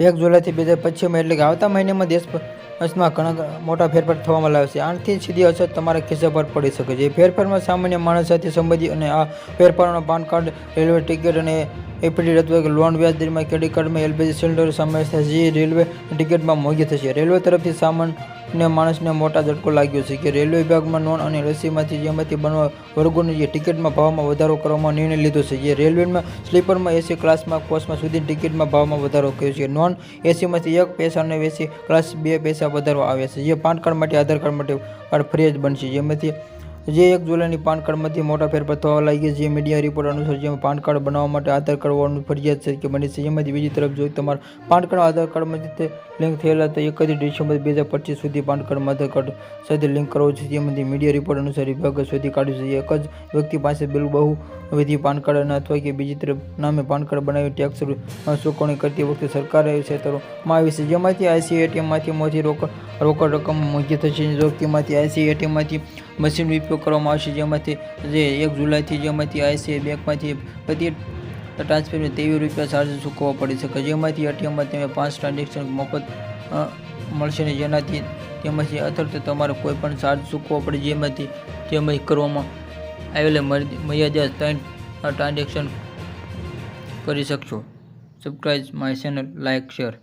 1 જુલાઈથી 2025 એટલે કે આવતા મહિનામાં દેશમાં ઘણા મોટા ફેરફાર થવામાં લાવે છે. આનાથી સીધી અસર તમારા ખિસ્સા પર પડી શકે છે. ફેરફારમાં સામાન્ય માણસ સાથે સંબંધિત અને આ ફેરફારોમાં પાન કાર્ડ, રેલવે ટિકિટ અને એફડી અથવા લોન, વ્યાજ દરમાં ક્રેડિટ કાર્ડમાં એલપીજી સિલિન્ડરનો સમાવેશ થાય છે, જે રેલવે ટિકિટમાં મોંઘી થશે. રેલવે તરફથી સામાન્ય માણસને મોટો ઝટકો લાગ્યો છે કે રેલવે વિભાગમાં નોન અને એસીમાંથી જેમાંથી બનવા વર્ગોની ટિકિટમાં ભાવમાં વધારો કરવાનો નિર્ણય લીધો છે. જે રેલવેમાં સ્લીપરમાં, એસી ક્લાસમાં, કોચમાં સુધી ટિકિટમાં ભાવમાં વધારો કર્યો છે. નોન એસીમાંથી 1 પૈસા અને એસી ક્લાસ 2 પૈસા વધારો આવે છે. જે પાન કાર્ડ માટે આધાર કાર્ડ માટે ફરજિયાત બનશે. જેમાંથી 1 જુલાઈથી પાન કાર્ડમાંથી મોટા ફેરફાર થવા લાગ્યા છે. મીડિયા રિપોર્ટ અનુસાર, જેમાં પાન કાર્ડ બનાવવા માટે આધાર કાર્ડ હોવાનું ફરજિયાત બને છે. જેમાંથી બીજી તરફ, જો તમારા પાન કાર્ડ આધાર કાર્ડમાંથી લિંક થયેલા તો 31 ડિસેમ્બર 2025 સુધી પાન કાર્ડમાં આધાર કાર્ડ સાથે લિંક કરવો છે. જેમાંથી મીડિયા રિપોર્ટ અનુસાર વિભાગે શોધી કાઢ્યું છે કે એક જ વ્યક્તિ પાસે બહુવિધ પાન કાર્ડ ન અથવા કે બીજી તરફ નામે પાન કાર્ડ બનાવી ટેક્સ ચૂકવણી કરતી વખતે સરકારે છેતરવામાં આવી છે. જેમાંથી આઈસીએટીએમમાંથી મોટી રોકડ રકમ મોંઘી થશે. તેમાંથી આઈસીએટીએમમાંથી મશીનનો ઉપયોગ કરવામાં આવશે. જેમાંથી 1 જુલાઈથી જેમાંથી આઈસીઆઈ બેંકમાંથી પ્રતિ ટ્રાન્સફર ₹23 ચાર્જ ચૂકવવો પડી શકે. જેમાંથી એટીએમમાં તમે 5 ટ્રાન્ઝેક્શન મફત મળશે. તેમાંથી અથર્થ તમારે કોઈ પણ ચાર્જ ચૂકવવો પડે. જેમાંથી કરવામાં આવેલા મર્યાદા 3 ટ્રાન્ઝેક્શન કરી શકશો. Subscribe my channel, like, share.